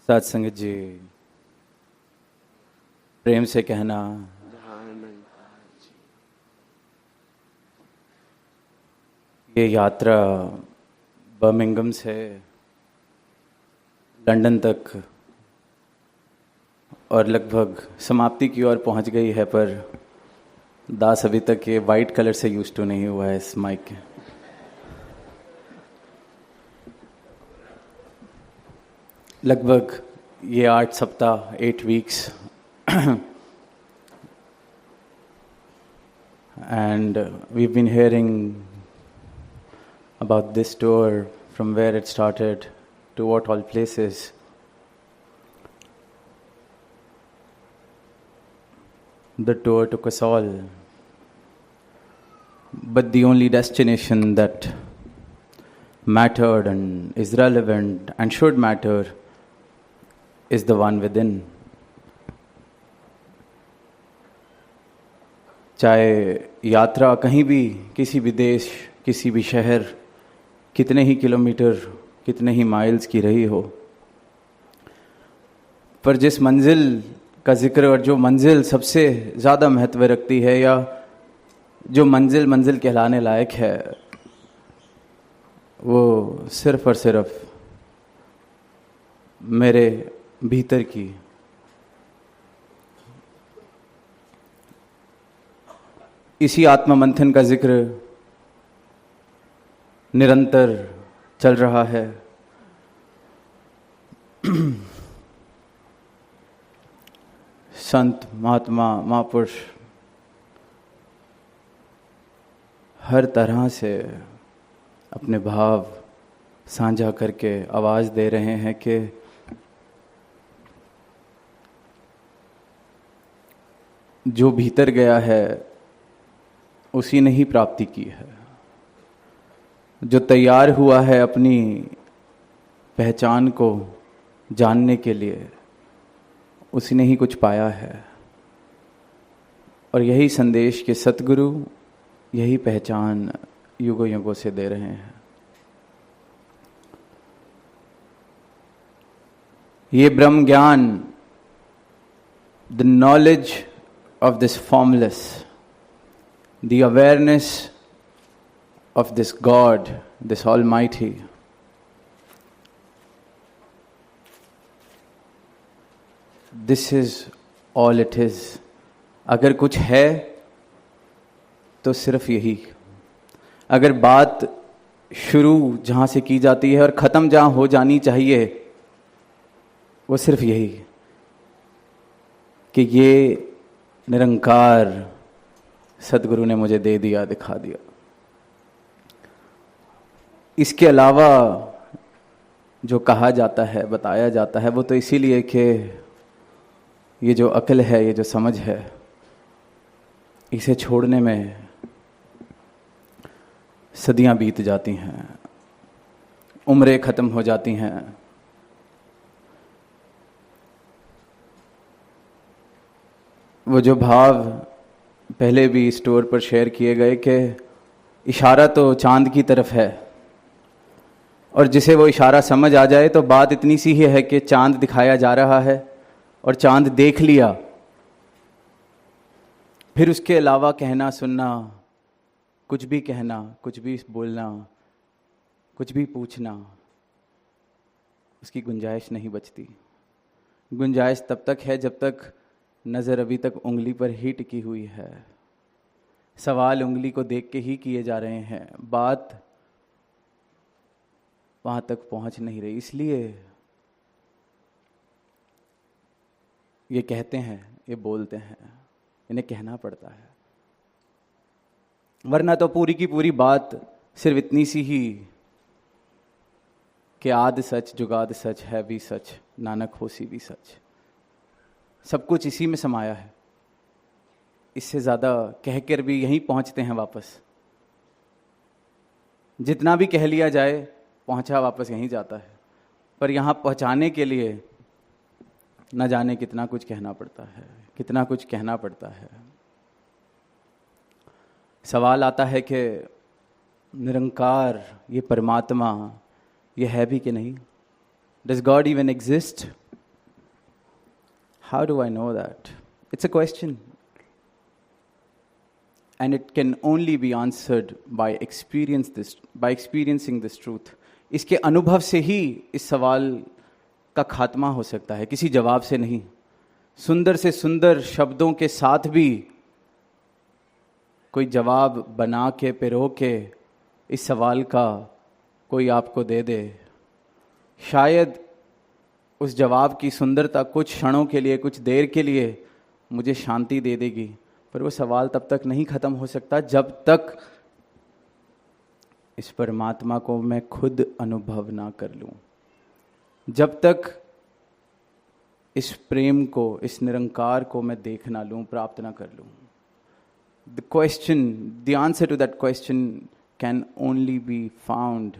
साथ संगत जी, प्रेम से कहना ये यात्रा बर्मिंघम से लंदन तक और लगभग समाप्ति की ओर पहुंच गई है, पर दास अभी तक ये वाइट कलर से यूज टू नहीं हुआ है इस माइक के। लगभग ये 8 सप्ताह 8 weeks and we've been hearing about this tour, from where it started to what all places. The tour took us all, but the only destination that mattered and is relevant and should matter is the one within. चाहे यात्रा कहीं भी, किसी भी देश, किसी भी शहर, कितने ही किलोमीटर, कितने ही माइल्स की रही हो, पर जिस मंजिल का जिक्र और जो मंजिल सबसे ज़्यादा महत्व रखती है, या जो मंजिल मंजिल कहलाने लायक है, वो सिर्फ और सिर्फ मेरे भीतर की इसी आत्ममंथन का जिक्र निरंतर चल रहा है। संत, महात्मा, महापुरुष हर तरह से अपने भाव साझा करके आवाज़ दे रहे हैं कि जो भीतर गया है उसी ने ही प्राप्ति की है, जो तैयार हुआ है अपनी पहचान को जानने के लिए उसी ने ही कुछ पाया है। और यही संदेश के सतगुरु यही पहचान युगों युगों से दे रहे हैं। ये ब्रह्म ज्ञान, the knowledge of this formless, the awareness of this God, this Almighty, this is all it is. अगर कुछ है तो सिर्फ यही। अगर बात शुरू जहाँ से की जाती है और ख़त्म जहाँ हो जानी चाहिए, वो सिर्फ यही कि ये निरंकार सदगुरु ने मुझे दे दिया, दिखा दिया। इसके अलावा जो कहा जाता है, बताया जाता है, वो तो इसीलिए कि ये जो अक्ल है, ये जो समझ है, इसे छोड़ने में सदियां बीत जाती हैं, उम्रें ख़त्म हो जाती हैं। वो जो भाव पहले भी इस टूर पर शेयर किए गए कि इशारा तो चांद की तरफ है, और जिसे वो इशारा समझ आ जाए तो बात इतनी सी ही है कि चांद दिखाया जा रहा है और चांद देख लिया, फिर उसके अलावा कहना, सुनना, कुछ भी कहना, कुछ भी बोलना, कुछ भी पूछना, उसकी गुंजाइश नहीं बचती। गुंजाइश तब तक है जब तक नज़र अभी तक उंगली पर ही टिकी हुई है। सवाल उंगली को देख के ही किए जा रहे हैं, बात वहाँ तक पहुँच नहीं रही। इसलिए ये कहते हैं, ये बोलते हैं, इन्हें कहना पड़ता है, वरना तो पूरी की पूरी बात सिर्फ इतनी सी ही कि आद सच जुगाद सच है भी सच, नानक होसी भी सच। सब कुछ इसी में समाया है। इससे ज़्यादा कहकर भी यहीं पहुंचते हैं वापस। जितना भी कह लिया जाए, पहुंचा वापस यहीं जाता है। पर यहाँ पहुंचाने के लिए न जाने कितना कुछ कहना पड़ता है, कितना कुछ कहना पड़ता है। सवाल आता है कि निरंकार, ये परमात्मा, ये है भी कि नहीं? Does God even exist? How do I know that? It's a question. And it can only be answered by experiencing this truth. इसके अनुभव से ही इस सवाल का खात्मा हो सकता है, किसी जवाब से नहीं. सुंदर से सुंदर शब्दों के साथ भी कोई जवाब बना के पिरो के इस सवाल का कोई आपको दे दे, शायद उस जवाब की सुंदरता कुछ क्षणों के लिए, कुछ देर के लिए मुझे शांति दे देगी, पर वो सवाल तब तक नहीं खत्म हो सकता जब तक इस परमात्मा को मैं खुद अनुभव ना कर लूं, जब तक इस प्रेम को, इस निरंकार को मैं देख ना लूं, प्राप्त ना कर लूं. The answer to that question can only be found.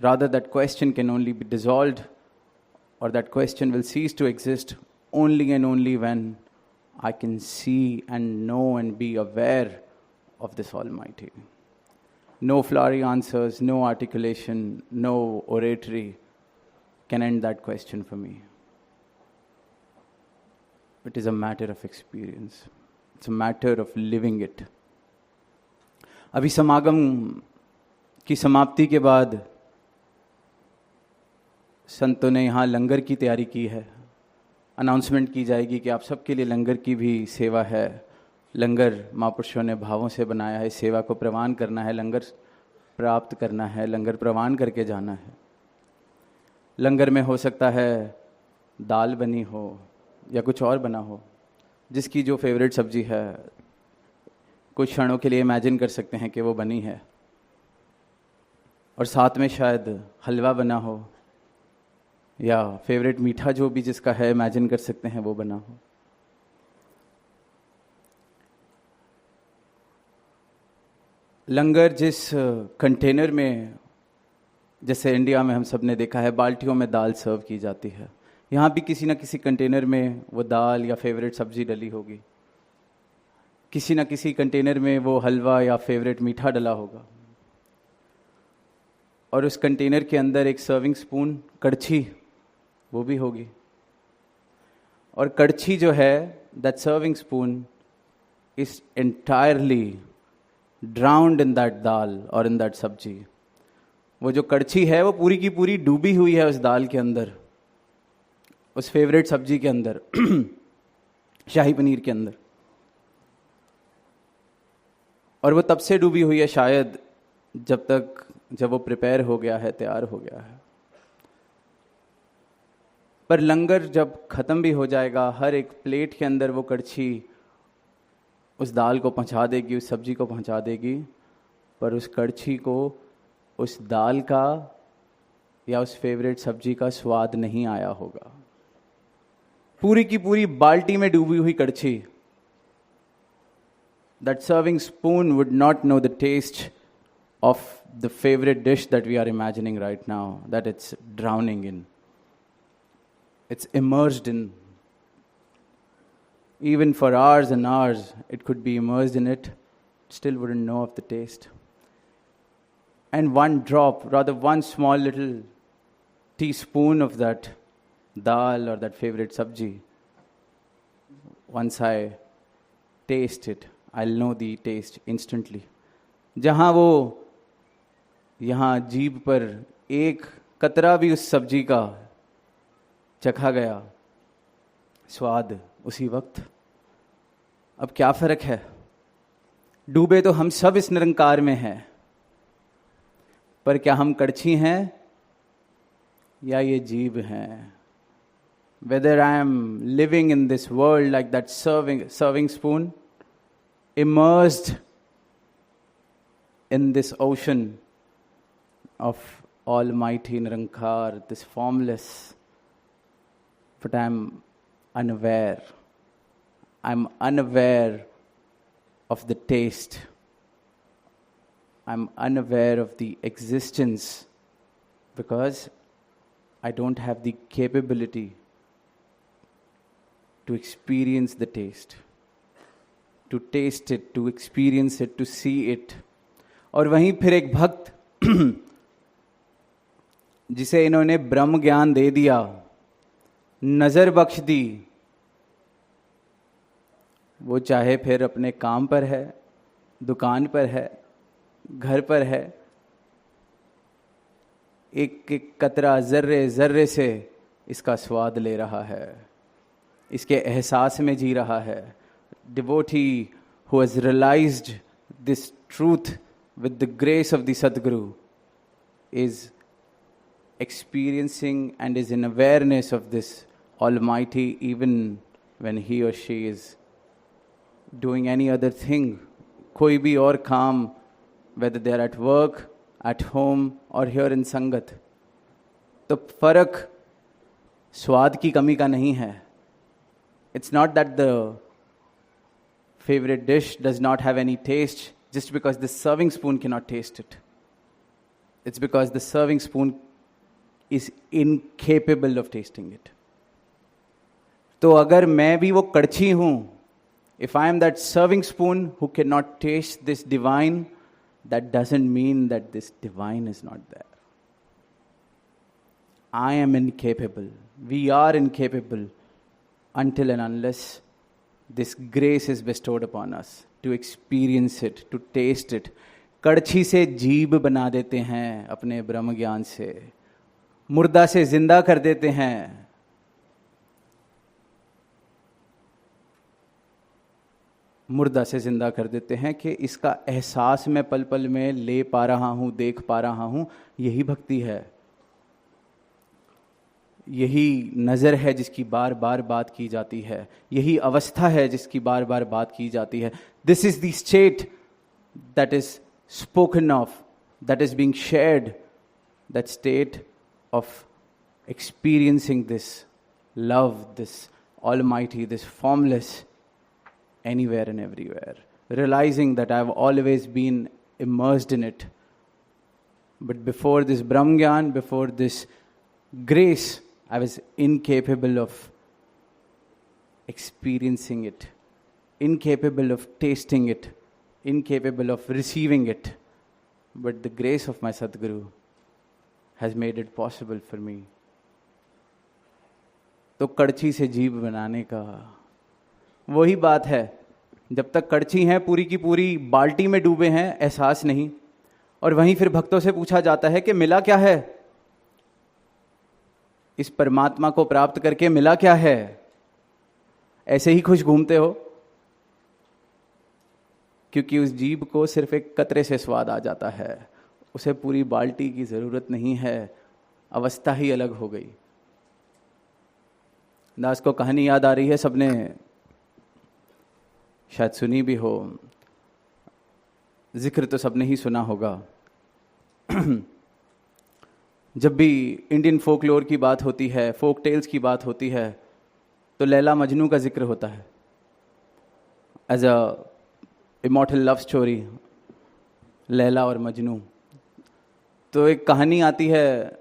Rather, that question can only be dissolved, or that question will cease to exist only and only when I can see and know and be aware of this Almighty. No flowery answers, no articulation, no oratory can end that question for me. It is a matter of experience. It's a matter of living it. अभी समागम की समाप्ति के बाद संतों ने यहाँ लंगर की तैयारी की है. अनाउंसमेंट की जाएगी कि आप सबके लिए लंगर की भी सेवा है. लंगर महापुरुषों ने भावों से बनाया है. सेवा को प्रवान करना है, लंगर प्राप्त करना है, लंगर प्रवान करके जाना है. लंगर में हो सकता है दाल बनी हो या कुछ और बना हो, जिसकी जो फेवरेट सब्जी है, कुछ क्षणों के लिए इमेजिन कर सकते हैं कि वो बनी है, और साथ में शायद हलवा बना हो या फेवरेट मीठा जो भी जिसका है, इमेजिन कर सकते हैं वो बना हो. लंगर जिस कंटेनर में, जैसे इंडिया में हम सब ने देखा है बाल्टियों में दाल सर्व की जाती है, यहाँ भी किसी न किसी कंटेनर में वो दाल या फेवरेट सब्जी डली होगी, किसी न किसी कंटेनर में वो हलवा या फेवरेट मीठा डला होगा, और उस कंटेनर के अंदर एक सर्विंग स्पून, कड़छी, वो भी होगी. और कड़छी जो है, that serving spoon is entirely drowned in that dal और इन दैट सब्जी. वो जो कड़छी है वो पूरी की पूरी डूबी हुई है उस दाल के अंदर, उस फेवरेट सब्जी के अंदर, शाही पनीर के अंदर. और वो तब से डूबी हुई है शायद जब वो प्रिपेयर हो गया है, तैयार हो गया है. पर लंगर जब ख़त्म भी हो जाएगा, हर एक प्लेट के अंदर वो कड़छी उस दाल को पहुंचा देगी, उस सब्जी को पहुंचा देगी, पर उस कड़छी को उस दाल का या उस फेवरेट सब्जी का स्वाद नहीं आया होगा. पूरी की पूरी बाल्टी में डूबी हुई कड़छी, that serving spoon would not know the taste of the favorite dish that we are imagining right now, that it's drowning in. It's immersed in. Even for hours and hours, it could be immersed in it, still wouldn't know of the taste. And one drop, rather one small little teaspoon of that dal or that favorite sabji, once I taste it, I'll know the taste instantly. जहाँ वो यहाँ जीभ पर एक कतरा भी उस सब्जी का चखा गया, स्वाद उसी वक्त. अब क्या फर्क है? डूबे तो हम सब इस निरंकार में हैं, पर क्या हम कड़छी हैं या ये जीभ हैं? Whether I am living in this world like that serving spoon, immersed in this ocean of Almighty Nirankar, this formless, but I'm unaware. I'm unaware of the taste. I'm unaware of the existence because I don't have the capability to experience the taste, to taste it, to experience it, to see it. और वहीं फिर एक भक्त जिसे इन्होंने ब्रह्म ज्ञान दे दिया, नजर बख्श दी, वो चाहे फिर अपने काम पर है, दुकान पर है, घर पर है, एक एक कतरा जर्रे जर्रे से इसका स्वाद ले रहा है, इसके एहसास में जी रहा है. Devotee who has realised this truth with the grace of the Sadguru is experiencing and is in awareness of this Almighty even when he or she is doing any other thing. कोई भी और काम, whether they are at work, at home or here in Sangat. तो फर्क स्वाद की कमी का नहीं है. It's not that the favorite dish does not have any taste just because the serving spoon cannot taste it. It's because the serving spoon is incapable of tasting it. तो अगर मैं भी वो कड़छी हूं, if I am that serving spoon who cannot taste this divine, that doesn't mean that this divine is not there. I am incapable. We are incapable until and unless this grace is bestowed upon us to experience it, to taste it. कड़छी से जीभ बना देते हैं अपने ब्रह्म ज्ञान से, मुर्दा से जिंदा कर देते हैं. मुर्दा से जिंदा कर देते हैं कि इसका एहसास मैं पल पल में ले पा रहा हूं, देख पा रहा हूं. यही भक्ति है, यही नज़र है जिसकी बार बार बात की जाती है, यही अवस्था है जिसकी बार बार बात की जाती है. This is the state that is spoken of, that is being shared, that state of experiencing this love, this almighty, this formless, anywhere and everywhere, realizing that I've always been immersed in it. But before this Brahmgyan, before this grace, I was incapable of experiencing it, incapable of tasting it, incapable of receiving it. But the grace of my Sadguru has made it possible for me. तो कड़छी से जीभ बनाने का वही बात है. जब तक कड़छी हैं पूरी की पूरी बाल्टी में डूबे हैं, एहसास नहीं. और वहीं फिर भक्तों से पूछा जाता है कि मिला क्या है, इस परमात्मा को प्राप्त करके मिला क्या है. ऐसे ही खुश घूमते हो, क्योंकि उस जीभ को सिर्फ एक कतरे से स्वाद आ जाता है, उसे पूरी बाल्टी की जरूरत नहीं है. अवस्था ही अलग हो गई. दास को कहानी याद आ रही है, सबने शायद सुनी भी हो, जिक्र तो सबने ही सुना होगा. जब भी इंडियन फोकलोर की बात होती है, फोक टेल्स की बात होती है, तो लैला मजनू का जिक्र होता है as a immortal love story, Laila और मजनू. तो एक कहानी आती है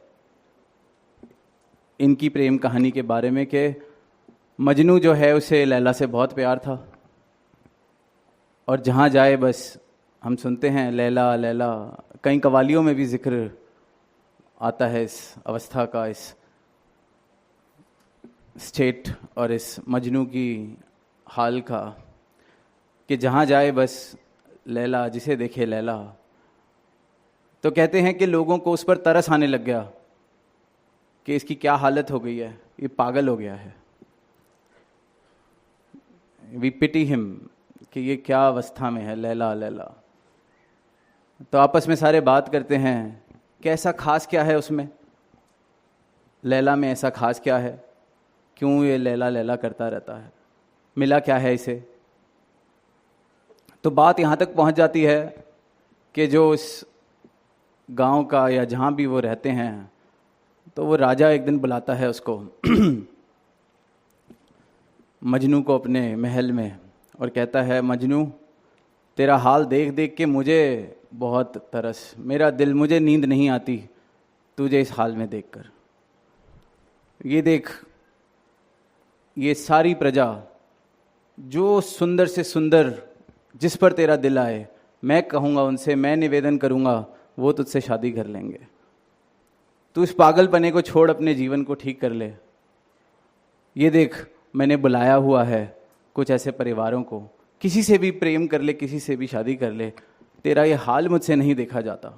इनकी प्रेम कहानी के बारे में कि मजनू जो है उसे लैला से बहुत प्यार था, और जहाँ जाए बस हम सुनते हैं लैला लैला. कई कवालियों में भी जिक्र आता है इस अवस्था का, इस स्टेट और इस मजनू की हाल का, कि जहाँ जाए बस लैला, जिसे देखे लैला. तो कहते हैं कि लोगों को उस पर तरस आने लग गया कि इसकी क्या हालत हो गई है, ये पागल हो गया है. वी पिटी हिम कि ये क्या अवस्था में है लैला लैला. तो आपस में सारे बात करते हैं कि ऐसा खास क्या है उसमें, लैला में ऐसा खास क्या है, क्यों ये लैला लैला करता रहता है, मिला क्या है इसे. तो बात यहाँ तक पहुँच जाती है कि जो इस गांव का या जहाँ भी वो रहते हैं, तो वो राजा एक दिन बुलाता है उसको मजनू को अपने महल में, और कहता है मजनू तेरा हाल देख देख के मुझे बहुत तरस, मेरा दिल, मुझे नींद नहीं आती तुझे इस हाल में देखकर. ये देख, ये सारी प्रजा जो सुंदर से सुंदर जिस पर तेरा दिल आए, मैं कहूँगा उनसे, मैं निवेदन करूँगा, वो तुझसे शादी कर लेंगे. तू इस पागलपने को छोड़, अपने जीवन को ठीक कर ले. ये देख मैंने बुलाया हुआ है कुछ ऐसे परिवारों को, किसी से भी प्रेम कर ले, किसी से भी शादी कर ले, तेरा ये हाल मुझसे नहीं देखा जाता।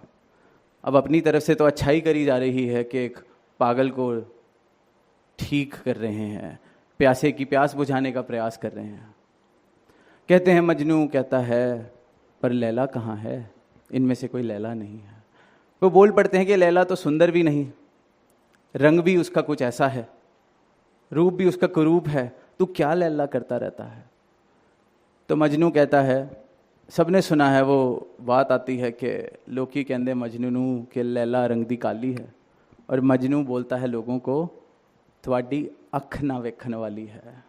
अब अपनी तरफ से तो अच्छाई करी जा रही है कि एक पागल को ठीक कर रहे हैं, प्यासे की प्यास बुझाने का प्रयास कर रहे हैं। कहते हैं मजनू कहता है पर लैला कहाँ है, इनमें से कोई लैला नहीं है। वो बोल पड़ते हैं कि लैला तो सुंदर भी नहीं, रंग भी उसका कुछ ऐसा है, रूप भी उसका कुरूप है, तू क्या लैला करता रहता है। तो मजनू कहता है, सबने सुना है वो बात आती है कि लोकी कहते मजनू के लैला रंग दी काली है, और मजनू बोलता है लोगों को थवाडी अख ना वेखन वाली है।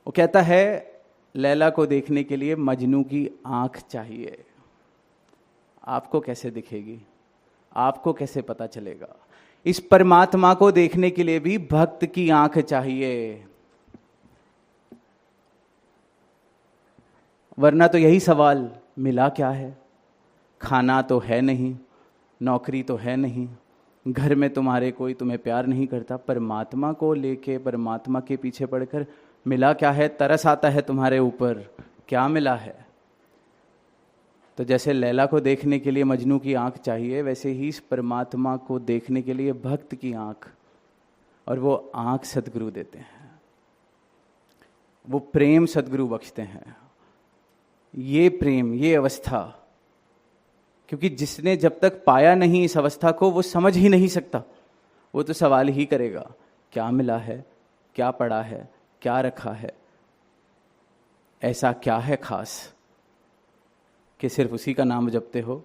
वो कहता है लैला को देखने के लिए मजनू की आंख चाहिए। आपको कैसे दिखेगी, आपको कैसे पता चलेगा। इस परमात्मा को देखने के लिए भी भक्त की आंख चाहिए, वरना तो यही सवाल, मिला क्या है। खाना तो है नहीं, नौकरी तो है नहीं, घर में तुम्हारे कोई तुम्हें प्यार नहीं करता। परमात्मा को लेके, परमात्मा के पीछे पड़कर मिला क्या है। तरस आता है तुम्हारे ऊपर, क्या मिला है। तो जैसे लैला को देखने के लिए मजनू की आंख चाहिए, वैसे ही इस परमात्मा को देखने के लिए भक्त की आंख, और वो आंख सदगुरु देते हैं, वो प्रेम सदगुरु बख्शते हैं। ये प्रेम, ये अवस्था, क्योंकि जिसने जब तक पाया नहीं इस अवस्था को, वो समझ ही नहीं सकता। वो तो सवाल ही करेगा, क्या मिला है, क्या पड़ा है, क्या रखा है, ऐसा क्या है खास कि सिर्फ उसी का नाम जपते हो।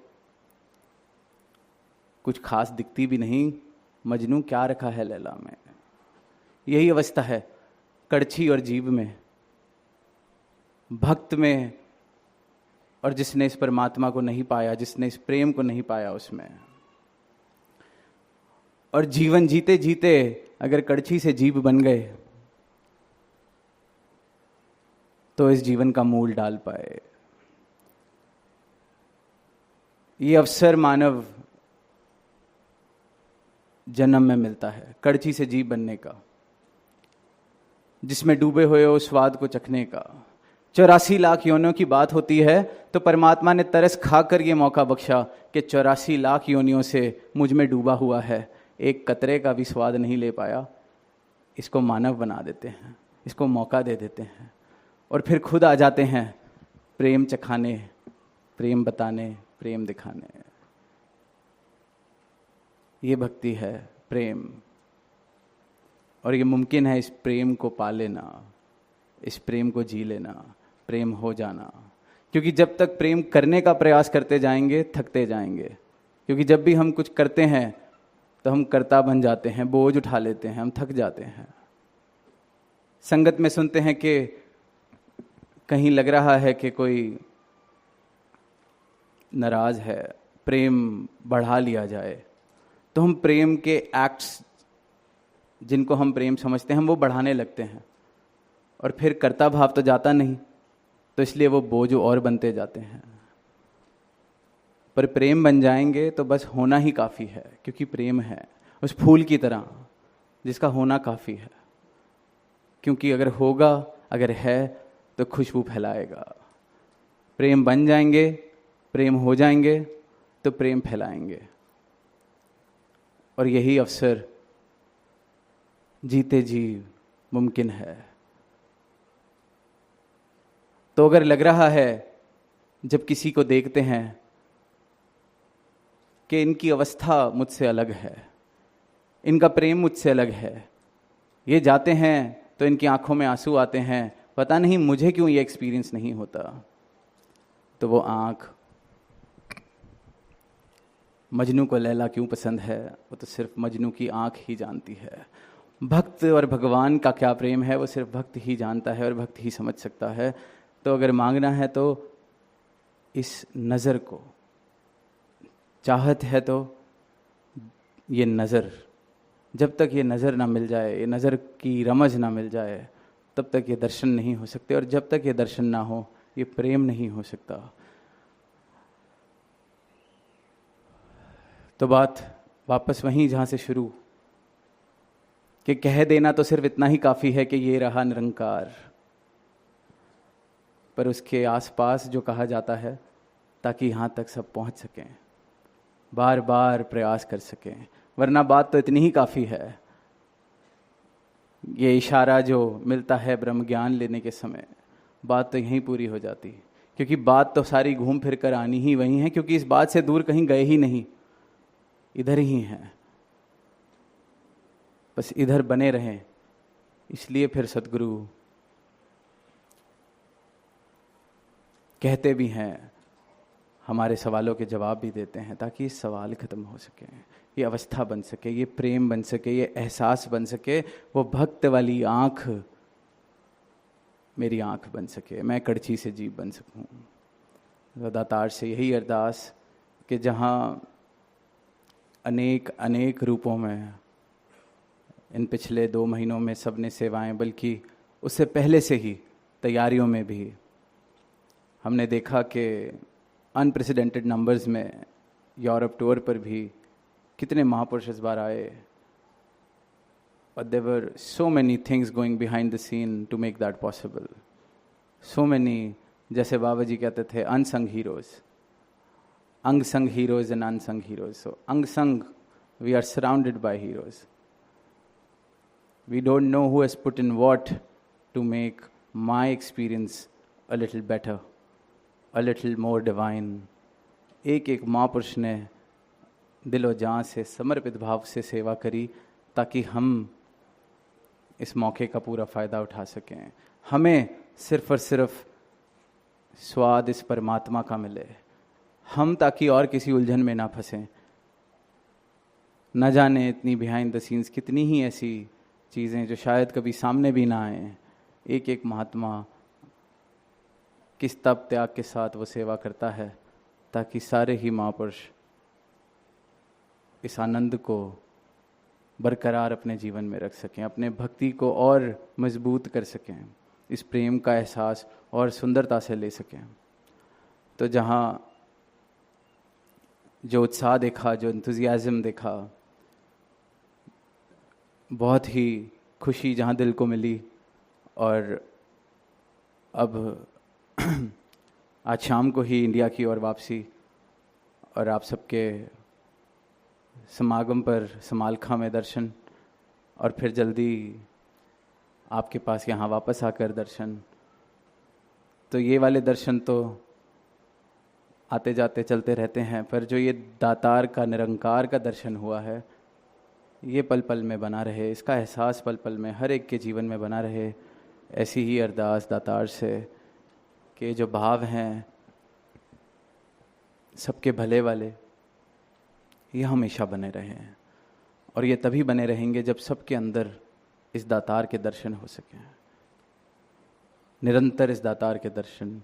कुछ खास दिखती भी नहीं। मजनू क्या रखा है लैला में। यही अवस्था है कड़छी और जीव में, भक्त में, और जिसने इस परमात्मा को नहीं पाया, जिसने इस प्रेम को नहीं पाया उसमें। और जीवन जीते जीते अगर कड़छी से जीव बन गए तो इस जीवन का मूल डाल पाए। ये अवसर मानव जन्म में मिलता है, कड़छी से जीव बनने का, जिसमें डूबे हुए हो स्वाद को चखने का। 84 लाख योनियों की बात होती है तो परमात्मा ने तरस खाकर ये मौका बख्शा कि 84 लाख योनियों से मुझ में डूबा हुआ है, एक कतरे का भी स्वाद नहीं ले पाया। इसको मानव बना देते हैं, इसको मौका दे देते हैं, और फिर खुद आ जाते हैं प्रेम चखाने, प्रेम बताने, प्रेम दिखाने। ये भक्ति है, प्रेम। और ये मुमकिन है इस प्रेम को पा लेना, इस प्रेम को जी लेना, प्रेम हो जाना। क्योंकि जब तक प्रेम करने का प्रयास करते जाएंगे थकते जाएंगे। क्योंकि जब भी हम कुछ करते हैं तो हम कर्ता बन जाते हैं, बोझ उठा लेते हैं, हम थक जाते हैं। संगत में सुनते हैं कि कहीं लग रहा है कि कोई नाराज है, प्रेम बढ़ा लिया जाए, तो हम प्रेम के एक्ट्स जिनको हम प्रेम समझते हैं हम वो बढ़ाने लगते हैं, और फिर कर्ता भाव तो जाता नहीं, तो इसलिए वो बोझ और बनते जाते हैं। पर प्रेम बन जाएंगे तो बस होना ही काफ़ी है, क्योंकि प्रेम है उस फूल की तरह जिसका होना काफ़ी है। क्योंकि अगर होगा, अगर है तो खुशबू फैलाएगा। प्रेम बन जाएंगे, प्रेम हो जाएंगे तो प्रेम फैलाएंगे। और यही अवसर जीते जी मुमकिन है। तो अगर लग रहा है जब किसी को देखते हैं कि इनकी अवस्था मुझसे अलग है, इनका प्रेम मुझसे अलग है, ये जाते हैं तो इनकी आंखों में आंसू आते हैं, पता नहीं मुझे क्यों ये एक्सपीरियंस नहीं होता, तो वो आंख मजनू को लैला क्यों पसंद है, वो तो सिर्फ मजनू की आंख ही जानती है। भक्त और भगवान का क्या प्रेम है वो सिर्फ भक्त ही जानता है और भक्त ही समझ सकता है। तो अगर मांगना है तो इस नज़र को, चाहत है तो ये नज़र, जब तक ये नज़र ना मिल जाए, ये नज़र की रमज ना मिल जाए, तब तक ये दर्शन नहीं हो सकते, और जब तक ये दर्शन ना हो ये प्रेम नहीं हो सकता। तो बात वापस वहीं जहाँ से शुरू, कि कह देना तो सिर्फ इतना ही काफ़ी है कि ये रहा निरंकार, पर उसके आसपास जो कहा जाता है, ताकि यहाँ तक सब पहुँच सकें, बार बार प्रयास कर सकें। वरना बात तो इतनी ही काफ़ी है। ये इशारा जो मिलता है ब्रह्म ज्ञान लेने के समय, बात तो यहीं पूरी हो जाती है, क्योंकि बात तो सारी घूम फिर कर आनी ही वहीं है, क्योंकि इस बात से दूर कहीं गए ही नहीं, इधर ही हैं। बस इधर बने रहें। इसलिए फिर सद्गुरु कहते भी हैं, हमारे सवालों के जवाब भी देते हैं, ताकि ये सवाल खत्म हो सके, ये अवस्था बन सके, ये प्रेम बन सके, ये एहसास बन सके, वो भक्त वाली आंख मेरी आंख बन सके, मैं कड़छी से जीभ बन सकूं। तो दातार से यही अरदास कि जहाँ अनेक अनेक रूपों में इन पिछले 2 महीनों में सबने सेवाएं, बल्कि उससे पहले से ही तैयारियों में भी हमने देखा कि अनप्रेसिडेंटेड नंबर्स में यूरोप टूर पर भी कितने महापुरुष इस बार आए। But there were so many things going behind the scene to make that possible. So many, जैसे बाबा जी कहते थे, unsung heroes. Unsung heroes and unsung heroes. So unsung, we are surrounded by heroes. We don't know who has put in what to make my experience a little better, a little more divine. एक एक महापुरुष ने दिलो जान से समर्पित भाव से सेवा करी, ताकि हम इस मौके का पूरा फ़ायदा उठा सकें। हमें सिर्फ और सिर्फ स्वाद इस परमात्मा का मिले, हम ताकि और किसी उलझन में ना फंसें। न जाने इतनी बिहाइंड द सीन्स कितनी ही ऐसी चीज़ें जो शायद कभी सामने भी ना आए। एक एक महात्मा किस तप त्याग के साथ वो सेवा करता है, ताकि सारे ही महापुरुष इस आनंद को बरकरार अपने जीवन में रख सकें, अपने भक्ति को और मजबूत कर सकें, इस प्रेम का एहसास और सुंदरता से ले सकें। तो जहाँ जो उत्साह देखा, जो एंथुजियाज्म देखा, बहुत ही खुशी जहाँ दिल को मिली। और अब आज शाम को ही इंडिया की ओर वापसी, और आप सबके समागम पर समालखा में दर्शन, और फिर जल्दी आपके पास यहाँ वापस आकर दर्शन। तो ये वाले दर्शन तो आते जाते चलते रहते हैं, पर जो ये दातार का निरंकार का दर्शन हुआ है, ये पल पल में बना रहे, इसका एहसास पल पल में हर एक के जीवन में बना रहे। ऐसी ही अरदास दातार से कि जो भाव हैं सबके भले वाले, ये हमेशा बने रहें। और ये तभी बने रहेंगे जब सबके अंदर इस दातार के दर्शन हो सकें। निरंतर इस दातार के दर्शन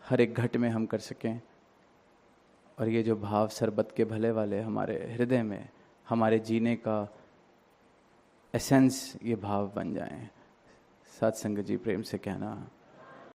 हर एक घट में हम कर सकें, और ये जो भाव सरबत के भले वाले हमारे हृदय में, हमारे जीने का एसेंस ये भाव बन जाएं। सत्संग जी प्रेम से कहना।